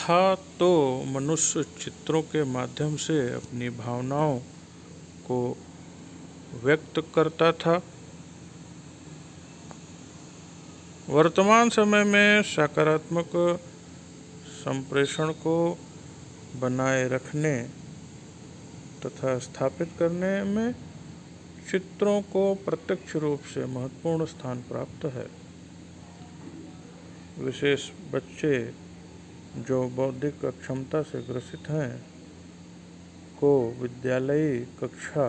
था तो मनुष्य चित्रों के माध्यम से अपनी भावनाओं को व्यक्त करता था। वर्तमान समय में सकारात्मक संप्रेषण को बनाए रखने तथा स्थापित करने में चित्रों को प्रत्यक्ष रूप से महत्वपूर्ण स्थान प्राप्त है। विशेष बच्चे जो बौद्धिक अक्षमता से ग्रसित हैं को विद्यालयी कक्षा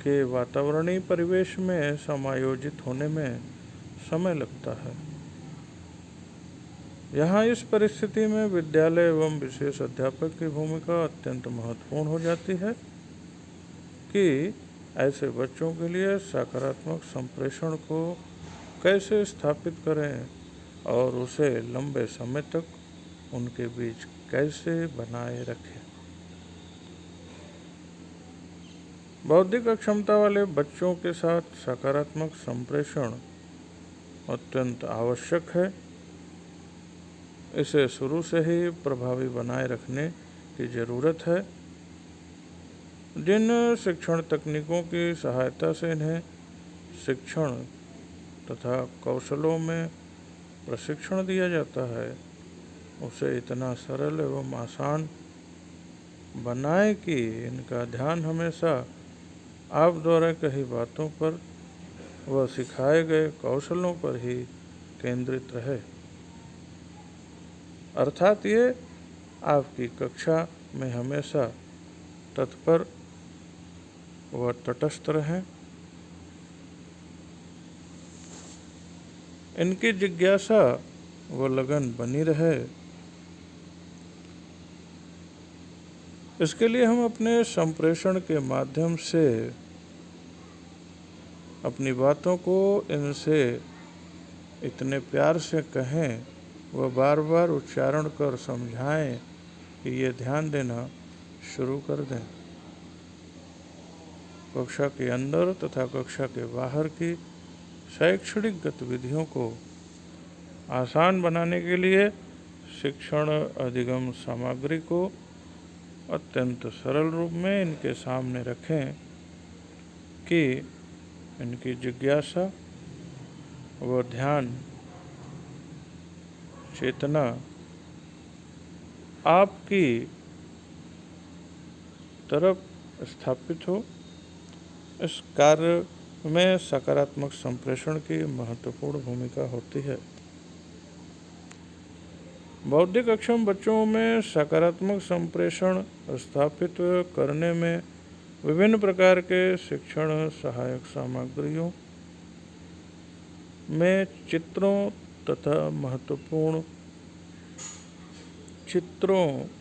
के वातावरणीय परिवेश में समायोजित होने में समय लगता है। यहाँ इस परिस्थिति में विद्यालय एवं विशेष अध्यापक की भूमिका अत्यंत महत्वपूर्ण हो जाती है कि ऐसे बच्चों के लिए सकारात्मक संप्रेषण को कैसे स्थापित करें और उसे लंबे समय तक उनके बीच कैसे बनाए रखें। बौद्धिक अक्षमता वाले बच्चों के साथ सकारात्मक संप्रेषण अत्यंत आवश्यक है। इसे शुरू से ही प्रभावी बनाए रखने की ज़रूरत है। जिन शिक्षण तकनीकों की सहायता से इन्हें शिक्षण तथा कौशलों में प्रशिक्षण दिया जाता है उसे इतना सरल एवं आसान बनाएं कि इनका ध्यान हमेशा आप द्वारा कही बातों पर व सिखाए गए कौशलों पर ही केंद्रित रहे, अर्थात ये आपकी कक्षा में हमेशा तत्पर व तटस्थ रहें। इनकी जिज्ञासा व लगन बनी रहे। इसके लिए हम अपने संप्रेषण के माध्यम से अपनी बातों को इनसे इतने प्यार से कहें व बार बार उच्चारण कर समझाएं कि ये ध्यान देना शुरू कर दें। कक्षा के अंदर तथा कक्षा के बाहर की शैक्षणिक गतिविधियों को आसान बनाने के लिए शिक्षण अधिगम सामग्री को अत्यंत सरल रूप में इनके सामने रखें कि इनकी जिज्ञासा व ध्यान चेतना आपकी तरफ स्थापित हो। इस कार्य में सकारात्मक संप्रेषण की महत्वपूर्ण भूमिका होती है। बौद्धिक अक्षम बच्चों में सकारात्मक संप्रेषण स्थापित करने में विभिन्न प्रकार के शिक्षण सहायक सामग्रियों में चित्रों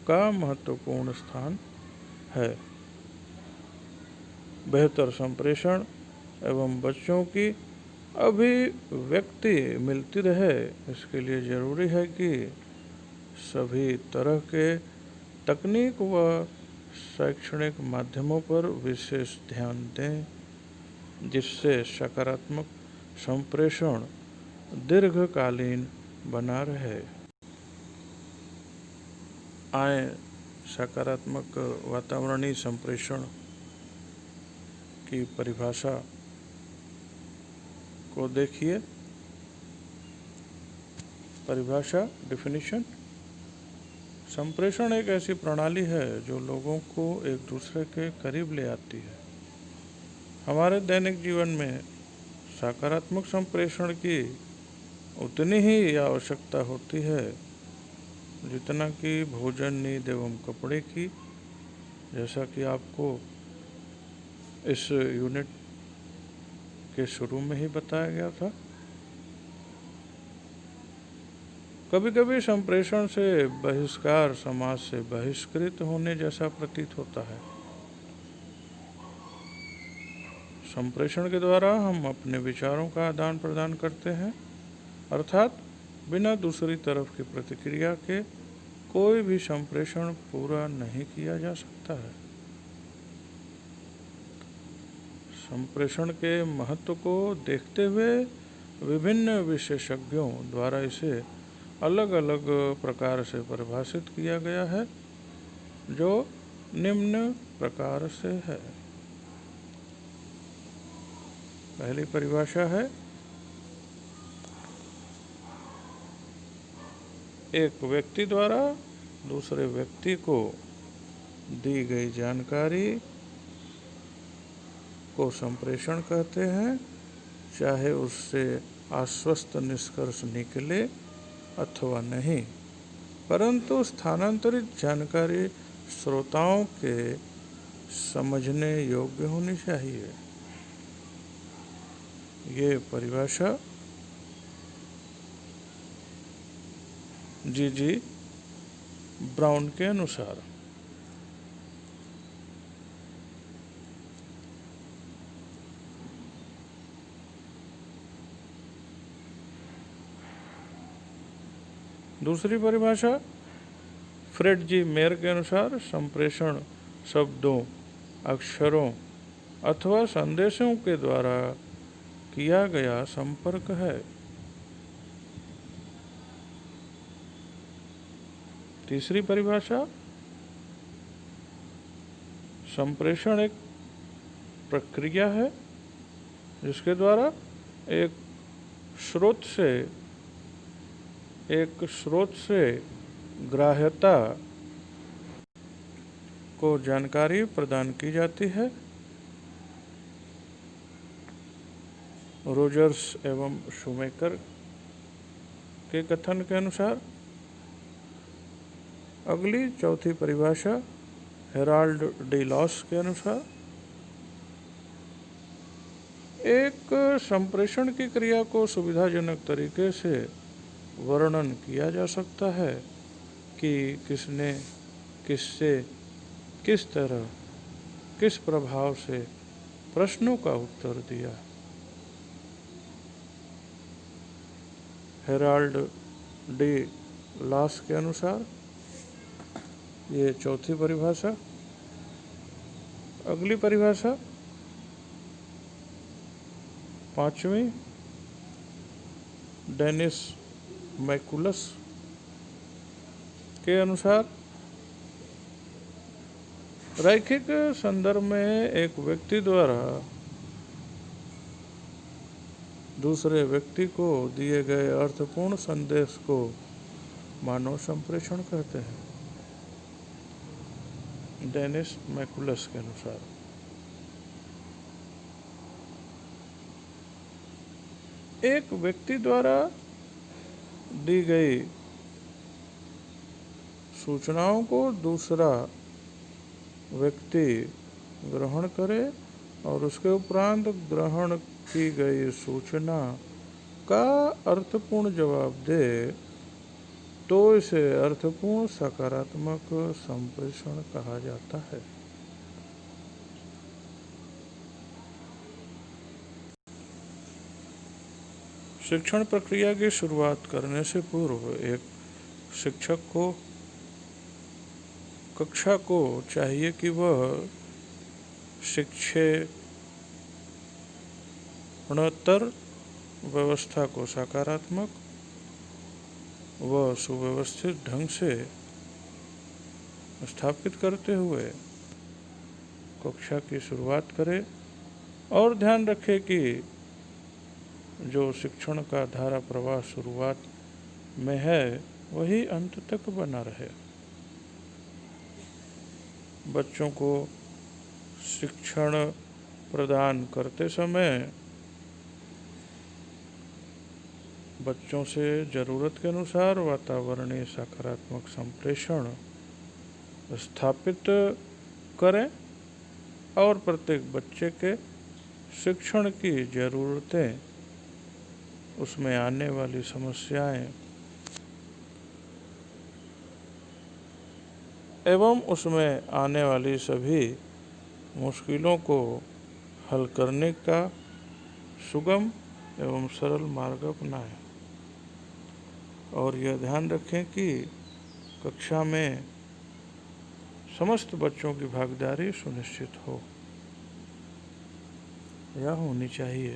का महत्वपूर्ण स्थान है। बेहतर संप्रेषण एवं बच्चों की अभिव्यक्ति मिलती रहे, इसके लिए ज़रूरी है कि सभी तरह के तकनीक व शैक्षणिक माध्यमों पर विशेष ध्यान दें, जिससे सकारात्मक संप्रेषण दीर्घकालीन बना रहे। आए सकारात्मक वातावरणीय संप्रेषण की परिभाषा को देखिए। परिभाषा डेफिनेशन। संप्रेषण एक ऐसी प्रणाली है जो लोगों को एक दूसरे के करीब ले आती है। हमारे दैनिक जीवन में सकारात्मक संप्रेषण की उतनी ही आवश्यकता होती है जितना कि भोजन, नींद एवं कपड़े की, जैसा कि आपको इस यूनिट के शुरू में ही बताया गया था। कभी कभी संप्रेषण से बहिष्कार समाज से बहिष्कृत होने जैसा प्रतीत होता है। संप्रेषण के द्वारा हम अपने विचारों का आदान प्रदान करते हैं, अर्थात बिना दूसरी तरफ की प्रतिक्रिया के कोई भी संप्रेषण पूरा नहीं किया जा सकता है। संप्रेषण के महत्व को देखते हुए विभिन्न विशेषज्ञों द्वारा इसे अलग अलग प्रकार से परिभाषित किया गया है, जो निम्न प्रकार से है। पहली परिभाषा है, एक व्यक्ति द्वारा दूसरे व्यक्ति को दी गई जानकारी को संप्रेषण कहते हैं, चाहे उससे आश्वस्त निष्कर्ष निकले अथवा नहीं, परंतु स्थानांतरित जानकारी श्रोताओं के समझने योग्य होनी चाहिए। ये परिभाषा जी ब्राउन के अनुसार दूसरी परिभाषा फ्रेड जी मेयर के अनुसार संप्रेषण शब्दों, अक्षरों अथवा संदेशों के द्वारा किया गया संपर्क है। तीसरी परिभाषा, संप्रेषण एक प्रक्रिया है जिसके द्वारा एक स्रोत से ग्राह्यता को जानकारी प्रदान की जाती है। रोजर्स एवं शूमेकर के कथन के अनुसार अगली चौथी परिभाषा हेराल्ड डी लॉस के अनुसार एक संप्रेषण की क्रिया को सुविधाजनक तरीके से वर्णन किया जा सकता है कि किसने किससे किस तरह किस प्रभाव से प्रश्नों का उत्तर दिया। हेराल्ड डी लॉस के अनुसार ये चौथी परिभाषा। अगली परिभाषा पांचवी डेनिस मैकुलस के अनुसार रैखिक संदर्भ में एक व्यक्ति द्वारा दूसरे व्यक्ति को दिए गए अर्थपूर्ण संदेश को मानव संप्रेषण कहते हैं। डेनिस मैकुलस के अनुसार एक व्यक्ति द्वारा दी गई सूचनाओं को दूसरा व्यक्ति ग्रहण करे और उसके उपरांत ग्रहण की गई सूचना का अर्थपूर्ण जवाब दे तो इसे अर्थपूर्ण सकारात्मक संप्रेषण कहा जाता है। शिक्षण प्रक्रिया की शुरुआत करने से पूर्व एक शिक्षक को कक्षा को चाहिए कि वह शिक्षणोत्तर व्यवस्था को सकारात्मक व सुव्यवस्थित ढंग से स्थापित करते हुए कक्षा की शुरुआत करे और ध्यान रखे कि जो शिक्षण का धारा प्रवाह शुरुआत में है वही अंत तक बना रहे। बच्चों को शिक्षण प्रदान करते समय बच्चों से जरूरत के अनुसार वातावरणीय सकारात्मक संप्रेषण स्थापित करें और प्रत्येक बच्चे के शिक्षण की ज़रूरतें, उसमें आने वाली समस्याएं एवं उसमें आने वाली सभी मुश्किलों को हल करने का सुगम एवं सरल मार्ग अपनाएं और यह ध्यान रखें कि कक्षा में समस्त बच्चों की भागीदारी सुनिश्चित हो या होनी चाहिए।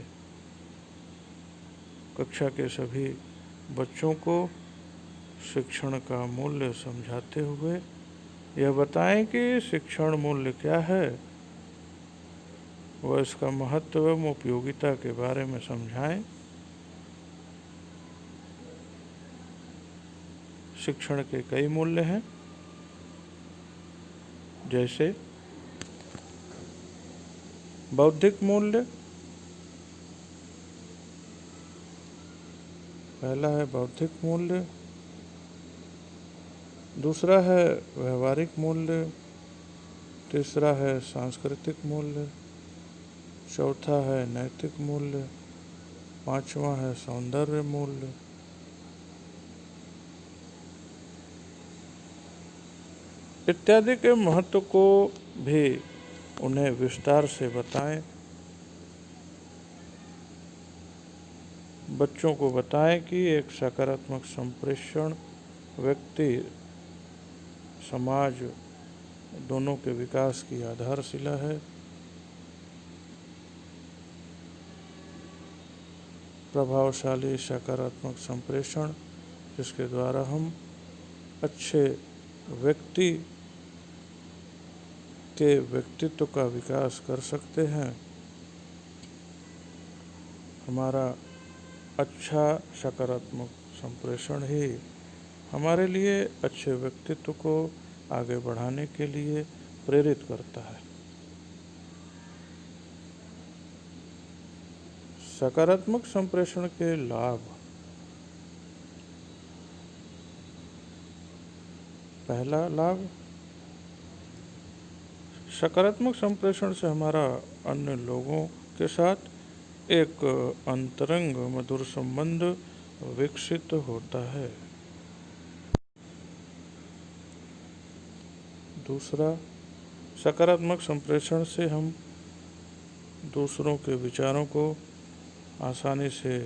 कक्षा के सभी बच्चों को शिक्षण का मूल्य समझाते हुए यह बताएं कि शिक्षण मूल्य क्या है व इसका महत्व एवं उपयोगिता के बारे में समझाएं। शिक्षण के कई मूल्य हैं, जैसे बौद्धिक मूल्य। पहला है बौद्धिक मूल्य, दूसरा है व्यवहारिक मूल्य, तीसरा है सांस्कृतिक मूल्य, चौथा है नैतिक मूल्य, पांचवा है सौंदर्य मूल्य। इत्यादि के महत्व को भी उन्हें विस्तार से बताएं। बच्चों को बताएं कि एक सकारात्मक संप्रेषण व्यक्ति समाज दोनों के विकास की आधारशिला है। प्रभावशाली सकारात्मक संप्रेषण जिसके द्वारा हम अच्छे व्यक्ति के व्यक्तित्व का विकास कर सकते हैं। हमारा अच्छा सकारात्मक संप्रेषण ही हमारे लिए अच्छे व्यक्तित्व को आगे बढ़ाने के लिए प्रेरित करता है। सकारात्मक संप्रेषण के लाभ। पहला लाभ, सकारात्मक संप्रेषण से हमारा अन्य लोगों के साथ एक अंतरंग मधुर संबंध विकसित होता है। दूसरा, सकारात्मक संप्रेषण से हम दूसरों के विचारों को आसानी से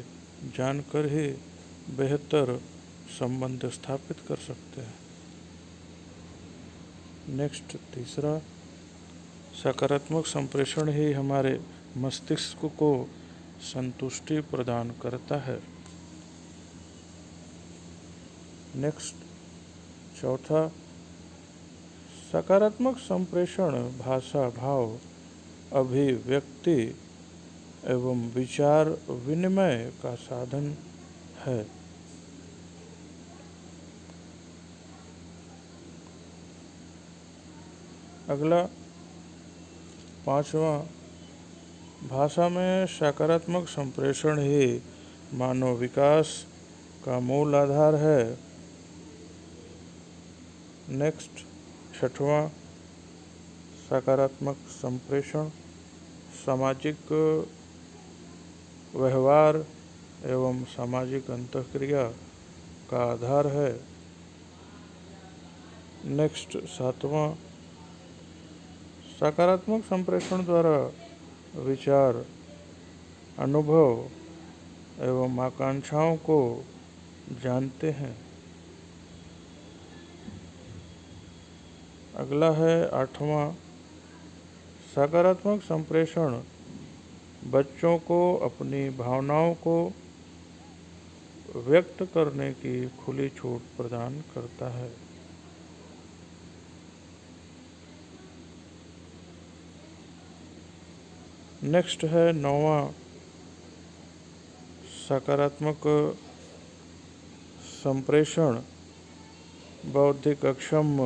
जानकर ही बेहतर संबंध स्थापित कर सकते हैं। नेक्स्ट, तीसरा, सकारात्मक संप्रेषण ही हमारे मस्तिष्क को संतुष्टि प्रदान करता है। नेक्स्ट, चौथा, सकारात्मक संप्रेषण भाषा, भाव, अभिव्यक्ति एवं विचार विनिमय का साधन है। अगला, पांचवा, भाषा में सकारात्मक संप्रेषण ही मानव विकास का मूल आधार है। नेक्स्ट, छठवां, सकारात्मक संप्रेषण सामाजिक व्यवहार एवं सामाजिक अंतःक्रिया का आधार है। नेक्स्ट, सातवां, सकारात्मक संप्रेषण द्वारा विचार, अनुभव एवं आकांक्षाओं को जानते हैं। अगला है आठवां, सकारात्मक संप्रेषण बच्चों को अपनी भावनाओं को व्यक्त करने की खुली छूट प्रदान करता है। नेक्स्ट है नौवां, सकारात्मक संप्रेषण बौद्धिक अक्षम